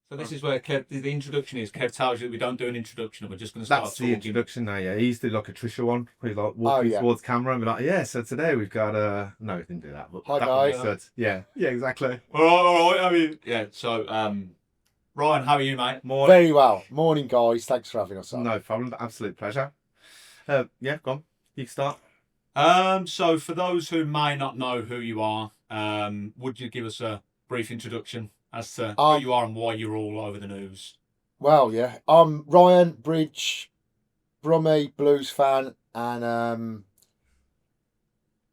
So this is where Kev, the introduction is. Kev tells you we don't do an introduction, and we're just going to start That's talking. the introduction now, yeah. He used to do like a Trisha one. Where he's like walking towards camera and be like, yeah, so today we've got no, he didn't do that. But Hi, that guys. one he said, yeah, exactly. All right. I mean, yeah. So, Ryan, how are you, mate? Very well. Morning, guys. Thanks for having us on. No problem. Absolute pleasure. Yeah, go on. You can start. So for those who may not know who you are, would you give us a brief introduction as to who you are and why you're all over the news? Well, yeah. I'm Ryan Bridge, Brummy blues fan, and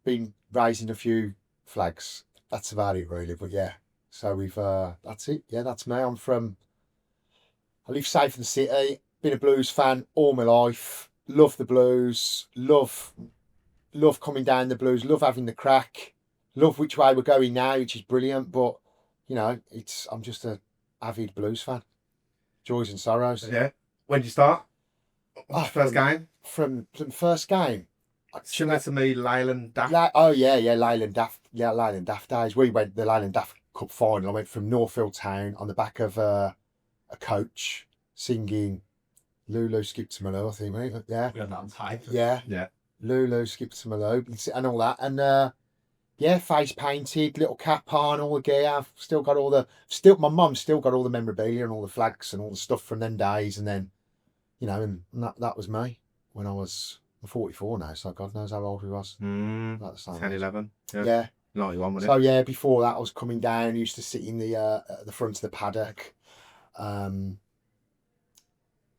been raising a few flags. That's about it, really. But yeah, so we've that's it. Yeah, that's me. I live safe in the city. Been a blues fan all my life. Love the blues. Love coming down the blues. Love having the crack. Love which way we're going now, which is brilliant. But you know, I'm just a avid blues fan. Joys and sorrows. Yeah. When did you start? First game? From first game. Similar to me, Leyland Daft. Leyland Daft. Yeah, Leyland Daft days. We went the Leyland Daft Cup final. I went from Northfield Town on the back of a coach singing Lulu Skip to Malou, I think, right? Yeah. We had that on tape. Yeah. Yeah. Lulu Skip to Malou and all that. And yeah, face painted, little cap on, all the gear. I've still got my mum's still got all the memorabilia and all the flags and all the stuff from them days. And then, you know, and that was me when I'm 44 now, so God knows how old we was. 10, 11. Yeah. 91, wasn't it? So yeah, before that I was coming down, used to sit in the front of the paddock.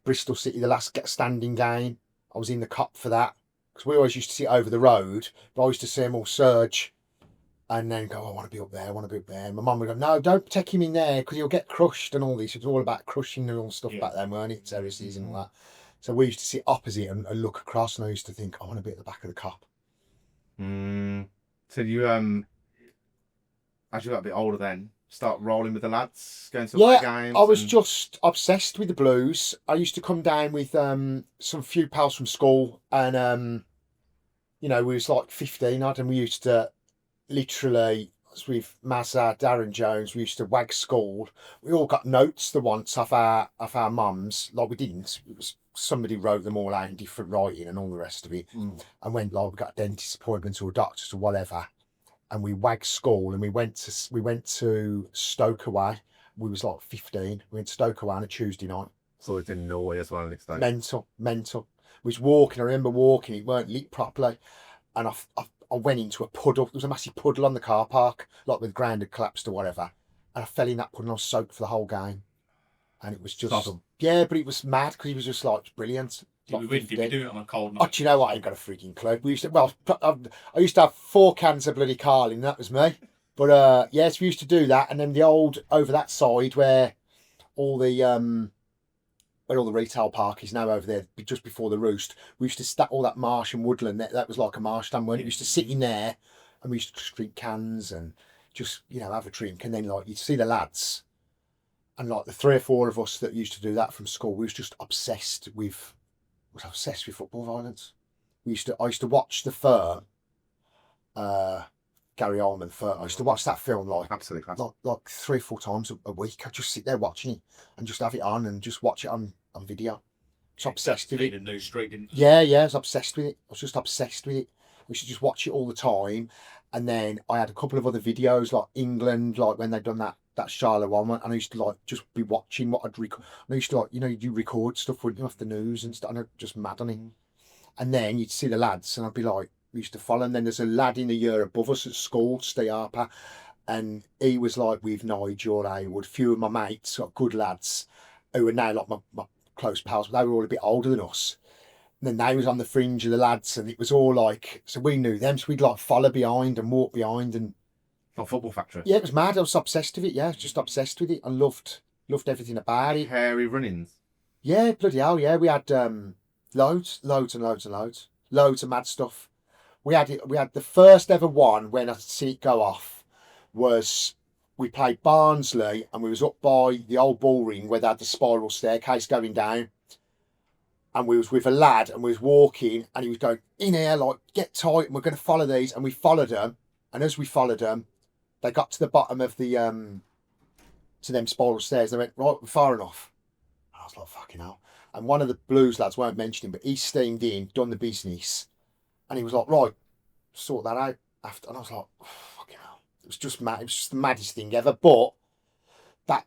Bristol City, the last standing game, I was in the cop for that. Because we always used to sit over the road, but I used to see them all surge and then go, I want to be up there, I want to be up there. And my mum would go, no, don't take him in there because he'll get crushed and all this. It was all about crushing and all stuff back then, weren't it? Terraces and all that. So we used to sit opposite and look across, and I used to think, I want to be at the back of the cop. So you, as you got a bit older then, start rolling with the lads, going to away games? I was just obsessed with the blues. I used to come down with some few pals from school, and you know, we was like 15 odd, and we used to literally, with Mazza, Darren Jones, we used to wag school. We all got notes the once off our mums. Like we didn't. It was somebody wrote them all out in different writing and all the rest of it. And when like we got a dentist appointment or a doctor's or whatever, and we wagged school, and we went to Stokeway. We was like 15. We went to Stokeway on a Tuesday night. So it's in Norway as well next time. Mental. We was walking. I remember walking. It weren't lit properly, and I went into a puddle. There was a massive puddle on the car park, like the ground had collapsed or whatever. And I fell in that puddle and I was soaked for the whole game. And it was just... Awesome. Yeah, but it was mad because he was just like brilliant. Did we do it on a cold night? Oh, do you know what? I ain't got a freaking clue. I used to have 4 cans of bloody Carling, that was me. But yes, we used to do that. And then the old, over that side where all the retail park is now over there, just before the Roost, we used to stack all that marsh and woodland. That was like a marsh stand, weren't it? We used to sit in there and we used to drink cans and just, you know, have a drink. And then like you'd see the lads, and like the 3 or 4 of us that used to do that from school, we was just obsessed with football violence. I used to watch The Firm, Gary Oldman Firm. I used to watch that film like 3 or 4 times a week. I'd just sit there watching it and just have it on and just watch it on video. I was obsessed with it. New Street, didn't you? Yeah, I was obsessed with it. I was just obsessed with it. We should just watch it all the time. And then I had a couple of other videos like England, like when they'd done that Charlotte one, and I used to like just be watching what I'd record. I used to like, you know, you record stuff, wouldn't you, off the news and stuff, and I'd just mad on it. And then you'd see the lads, and I'd be like, we used to follow. And then there's a lad in the year above us at school, Steve Harper, and he was like with Nigel Haywood, few of my mates, got good lads who were now like my close pals, but they were all a bit older than us. And then they was on the fringe of the lads, and it was all like, so we knew them, so we'd like follow behind and walk behind and. Not Football Factory. Yeah, it was mad. I was obsessed with it. Yeah, just obsessed with it. I loved everything about it. Hairy run-ins. Yeah, bloody hell. Yeah, we had loads of mad stuff. We had the first ever one when I see it go off was we played Barnsley, and we was up by the old ball ring where they had the spiral staircase going down. And we was with a lad, and we was walking, and he was going, in here, like, get tight, and we're going to follow these. And we followed them. And as we followed them, they got to the bottom of the to them spiral stairs. They went, right, we're far enough. And I was like, fucking hell. And one of the Blues lads, won't mention him, but he steamed in, done the business, and he was like, right, sort that out after. And I was like, oh, fucking hell. It was just mad. It was just the maddest thing ever. But that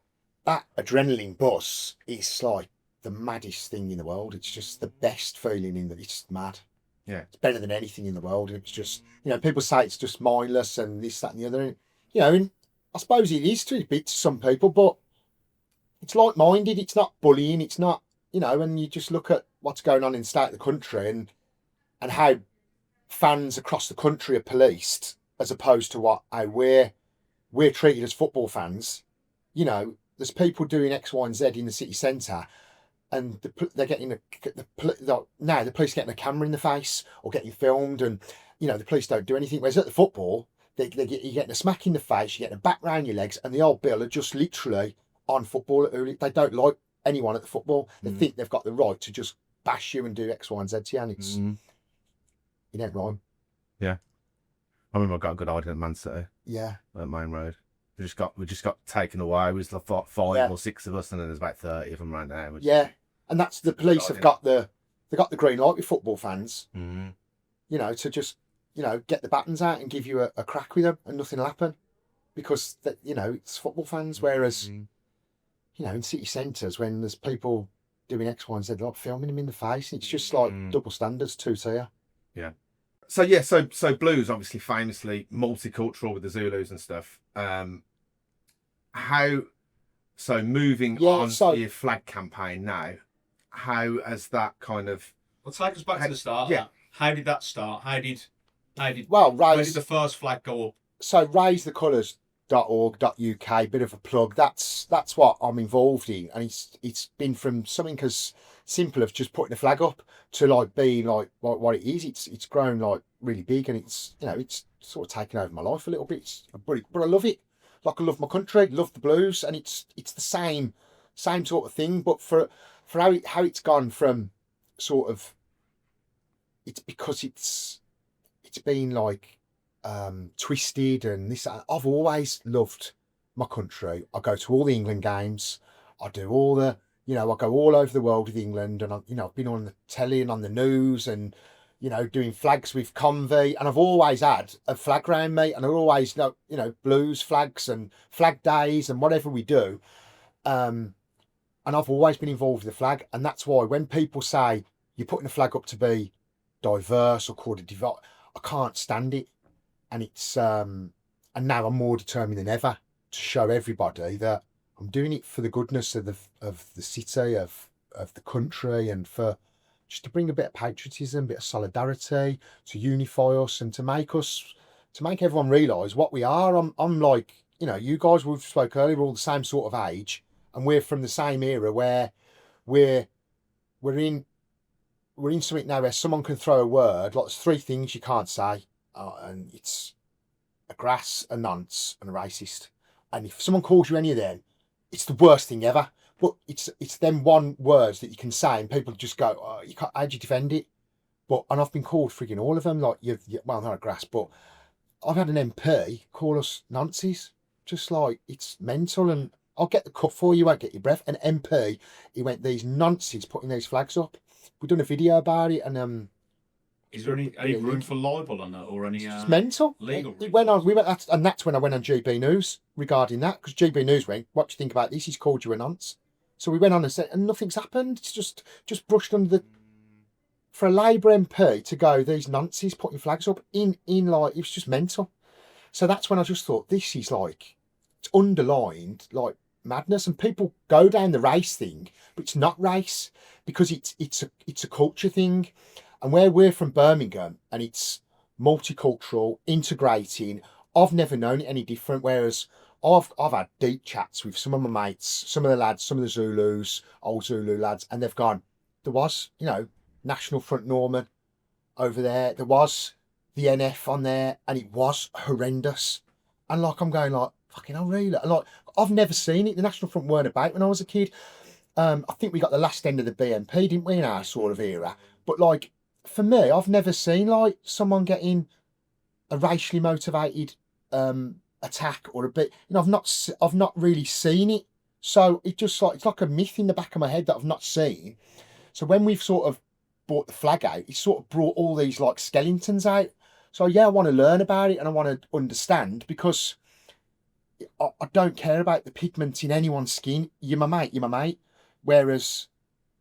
adrenaline buzz is like the maddest thing in the world. It's just the best feeling in that. It's mad. Yeah. It's better than anything in the world. It's just, people say it's just mindless and this, that, and the other. And I suppose it is to a bit to some people, but it's like-minded. It's not bullying. It's not, and you just look at what's going on in the state of the country and how fans across the country are policed as opposed to how we're treated as football fans. There's people doing X, Y, and Z in the city centre, and they're getting now the police getting a camera in the face or getting filmed, and the police don't do anything. Whereas at the football, you're getting a smack in the face, you're getting a back round your legs, and the old bill are just literally on football. They don't like anyone at the football. They think they've got the right to just bash you and do X, Y, and Z to you, and it's it ain't rhyme. Yeah, I remember I got a good idea at Man City. Yeah, at Main Road. We just got taken away. It was like 5 or 6 of us, and then there's about 30 of them right now. And that's the police have got the green light with football fans. To just get the battens out and give you a crack with them, and nothing will happen because it's football fans. Whereas in city centres, when there's people doing X, Y, and Z, like filming them in the face, it's just like double standards, two tier. Yeah. So Blues obviously famously multicultural with the Zulus and stuff. Moving on to your flag campaign now, how has that kind of... Well, take us back to the start. Yeah. How did that start? Where did the first flag go up? So raisethecolours.org.uk, bit of a plug. That's what I'm involved in, and it's been from something as simple as just putting a flag up to being like what it is. It's grown like really big, and it's it's sort of taken over my life a little bit. But I love it. Like I love my country, love the Blues, and it's the same sort of thing. But for how it's gone from sort of, it's because it's been like twisted and this. I've always loved my country. I go to all the England games. I do all the I go all over the world with England, and I've been on the telly and on the news, and doing flags with Convy, and I've always had a flag round me, and I always Blues flags and flag days and whatever we do, and I've always been involved with the flag, and that's why when people say you're putting a flag up to be diverse or called a divide, I can't stand it, and it's and now I'm more determined than ever to show everybody that I'm doing it for the goodness of the city, of the country, and for just to bring a bit of patriotism, a bit of solidarity, to unify us and to make everyone realise what we are. I'm like, you guys, we've spoke earlier, we're all the same sort of age, and we're from the same era where we're in something now where someone can throw a word, like there's 3 things you can't say, and it's a grass, a nonce, and a racist. And if someone calls you any of them, it's the worst thing ever. But it's them one words that you can say, and people just go, oh, you can't. How'd you defend it? And I've been called frigging all of them. Like well, not a grass, but I've had an MP call us nonces. Just like it's mental, and I'll get the cut for you. Won't get your breath. An MP, he went, these nonces putting these flags up. We've done a video about it, and is there any room for libel on that, or any? It's mental. Legal. It went on. And that's when I went on GB News regarding that, because GB News went, "What do you think about this? He's called you a nonce." So we went on and said, and nothing's happened. It's just brushed under the. For a Labour MP to go, these nonces putting flags up in like, it was just mental. So that's when I just thought, this is like, it's underlined like madness, and people go down the race thing, but it's not race, because it's a culture thing. And where we're from Birmingham, and it's multicultural, integrating, I've never known it any different. Whereas I've had deep chats with some of my mates, some of the lads, some of the Zulus, old Zulu lads, and they've gone, there was, National Front Norman over there, there was the NF on there, and it was horrendous. And like, I'm going like, fucking hell, really? And like, I've never seen it. The National Front weren't about when I was a kid. I think we got the last end of the BNP, didn't we, in our sort of era? But like, for me, I've never seen like someone getting a racially motivated attack or a bit, I've not really seen it. So it just like, it's like a myth in the back of my head that I've not seen. So when we've sort of brought the flag out, it's sort of brought all these like skeletons out. So yeah, I want to learn about it and I want to understand, because I don't care about the pigment in anyone's skin. You're my mate, you're my mate. Whereas,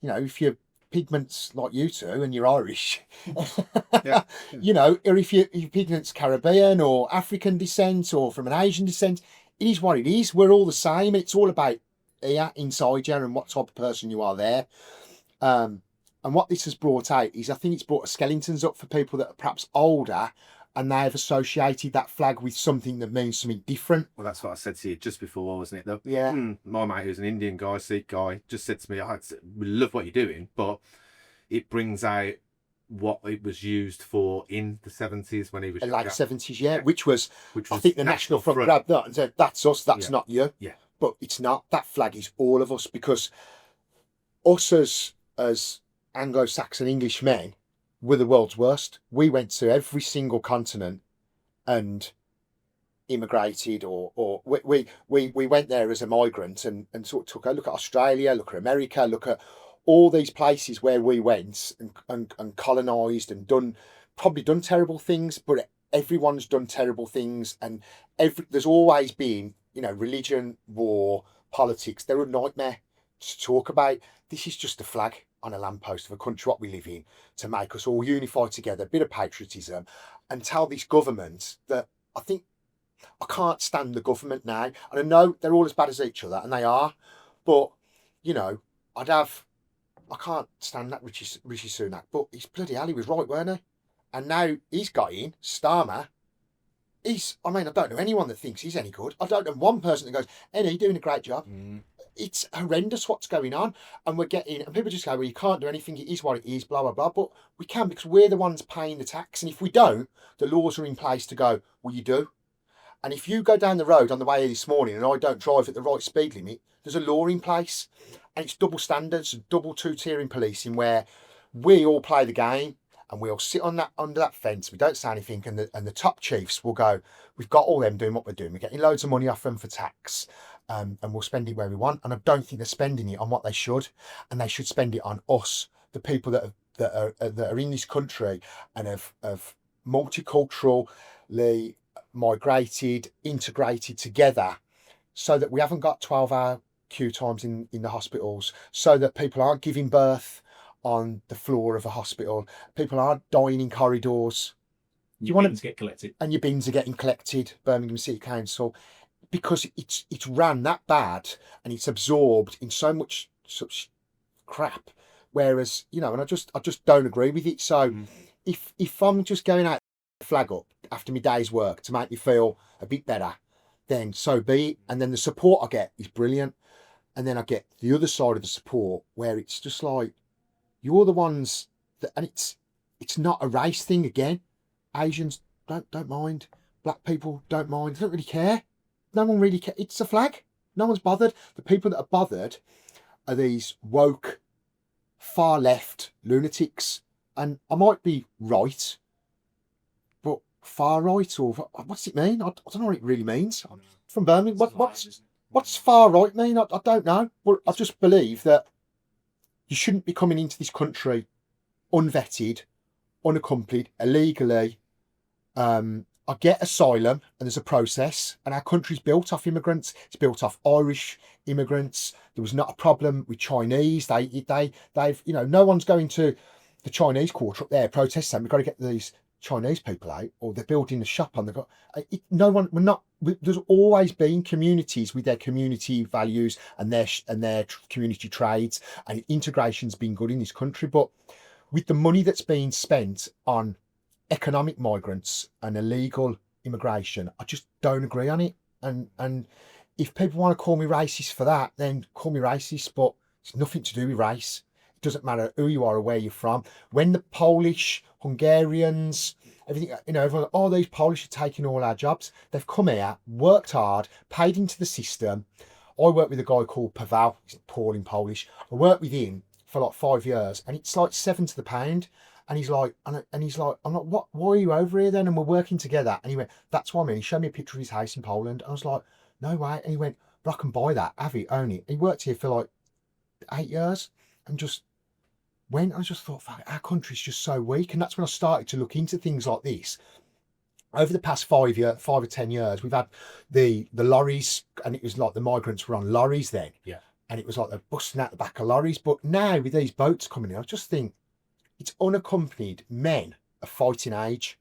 if you're pigments like you two and you're Irish, Yeah. or if your pigment's Caribbean or African descent or from an Asian descent, it is what it is. We're all the same. It's all about here inside you and what type of person you are there. And what this has brought out is, I think it's brought skeletons up for people that are perhaps older, and they've associated that flag with something that means something different. Well, that's what I said to you just before, wasn't it? Though, yeah. My mate, who's an Indian guy, Sikh guy, just said to me, "We love what you're doing, but it brings out what it was used for in the 70s when he was late 70s, yeah, which was I think the National Front grabbed that and said, "That's us, that's not you." Yeah, but it's not. That flag is all of us, because us as Anglo-Saxon English men were the world's worst. We went to every single continent and immigrated, or we went there as a migrant and sort of took a look at Australia, look at America, look at all these places where we went and colonised and probably done terrible things, but everyone's done terrible things, and there's always been, religion, war, politics. They're a nightmare to talk about. This is just a flag on a lamppost of a country what we live in, to make us all unify together, a bit of patriotism, and tell this government that I can't stand the government now. And I know they're all as bad as each other, and they are, but I can't stand that Rishi Sunak, but he's bloody hell, he was right, weren't he? And now he's got in, Starmer. I don't know anyone that thinks he's any good. I don't know one person that goes, "Any, doing a great job." It's horrendous what's going on, and and people just go, "Well, you can't do anything, it is what it is, blah, blah, blah." But we can, because we're the ones paying the tax. And if we don't, the laws are in place to go, "Well, you do." And if you go down the road on the way here this morning and I don't drive at the right speed limit, there's a law in place. And it's double standards, double two-tiering policing, where we all play the game and we all sit under that fence. We don't say anything, and the top chiefs will go, "We've got all them doing what we're doing. We're getting loads of money off them for tax, and we'll spend it where we want." And I don't think they're spending it on what they should, and they should spend it on us, the people that are in this country and have multiculturally migrated, integrated together, so that we haven't got 12-hour queue times in the hospitals, so that people aren't giving birth on the floor of a hospital, people aren't dying in corridors. Your bins get collected, and your bins are getting collected, Birmingham City Council, because it's ran that bad and it's absorbed in so much such crap. Whereas, and I just don't agree with it. So if I'm just going out flag up after my day's work to make me feel a bit better, then so be it. And then the support I get is brilliant. And then I get the other side of the support where it's just like, you're the ones that, and it's not a race thing again. Asians don't mind. Black people don't mind. They don't really care. No one really cares. It's a flag. No one's bothered. The people that are bothered are these woke, far left lunatics. And I might be right, but far right, or what's it mean? I don't know what it really means. From Birmingham, what's far right mean? I don't know. But I just believe that you shouldn't be coming into this country unvetted, unaccompanied, illegally. I get asylum, and there's a process, and our country's built off immigrants. It's built off Irish immigrants. There was not a problem with Chinese. They've no one's going to the Chinese quarter up there protesting. We've got to get these Chinese people out, or they're building a shop on the. No one. There's always been communities with their community values and their community trades, and integration's been good in this country. But with the money that's being spent on economic migrants and illegal immigration, I just don't agree on it. And if people want to call me racist for that, then call me racist. But it's nothing to do with race. It doesn't matter who you are or where you're from. When the Polish, Hungarians, everything, everyone, oh, these Polish are taking all our jobs. They've come here, worked hard, paid into the system. I work with a guy called Pavel. He's Paul in Polish. I worked with him for like 5 years, and it's like 7 to the pound. And he's like, and he's like, I'm like, what? Why are you over here then? And we're working together. And he went, that's what I mean. He showed me a picture of his house in Poland. I was like, no way. And he went, but I can buy that. Have it, own it. He worked here for like 8 years and just went. I just thought, fuck, our country's just so weak. And that's when I started to look into things like this. Over the past 5 or 10 years, we've had the lorries, and it was like the migrants were on lorries then. Yeah. And it was like they're busting out the back of lorries. But now with these boats coming in, I just think it's unaccompanied men of fighting age.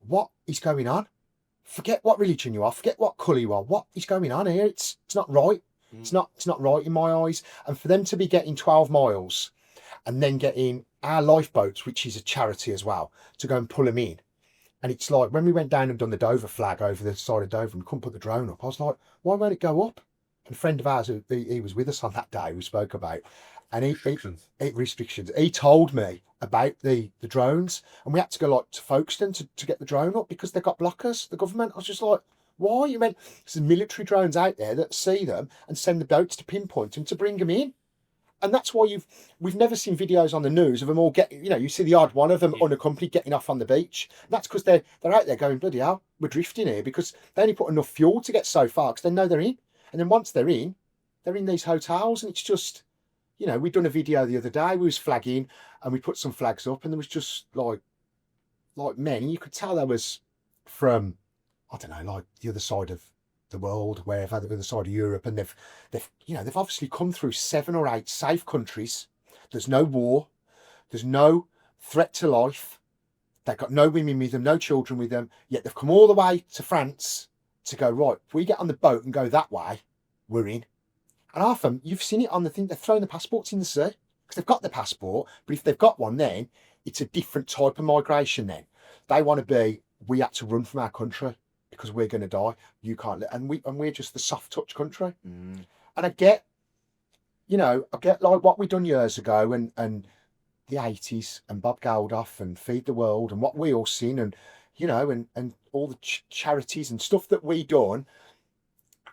What is going on? Forget what religion you are, forget what colour you are. What is going on here? It's not right. It's not right in my eyes. And for them to be getting 12 miles and then getting our lifeboats, which is a charity as well, to go and pull them in. And it's like when we went down and done the Dover flag over the side of Dover and we couldn't put the drone up, I was like, why won't it go up? And a friend of ours, he was with us on that day, we spoke about, and restrictions. He told me about the drones, and we had to go like to Folkestone to get the drone up because they got blockers, the government. I was just like, why? You meant there's military drones out there that see them and send the boats to pinpoint them to bring them in. And that's why we've never seen videos on the news of them all getting, you see the odd one of them unaccompanied getting off on the beach. And that's because they're out there going, bloody hell, we're drifting here, because they only put enough fuel to get so far because they know they're in. And then once they're in these hotels, and it's just, we'd done a video the other day, we was flagging and we put some flags up, and there was just like men, and you could tell there was from, I don't know, like the other side of the world, wherever, the other side of Europe, and they've obviously come through 7 or 8 safe countries. There's no war, there's no threat to life, they've got no women with them, no children with them, yet they've come all the way to France to go, right, if we get on the boat and go that way, we're in. And half of them, you've seen it on the thing, they're throwing the passports in the sea because they've got the passport, but if they've got one, then it's a different type of migration. Then they want to be, we had to run from our country because we're going to die. You can't, and we're just the soft touch country. And I get like what we done years ago, and the 80s, and Bob Geldof and Feed the World, and what we all seen, and and all the charities and stuff that we done,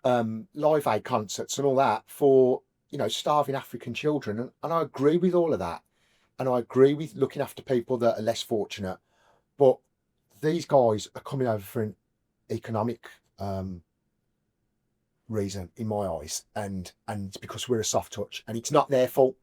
Live Aid concerts and all that for starving African children, and I agree with all of that, and I agree with looking after people that are less fortunate, but these guys are coming over for an economic reason in my eyes, and because we're a soft touch, and it's not their fault.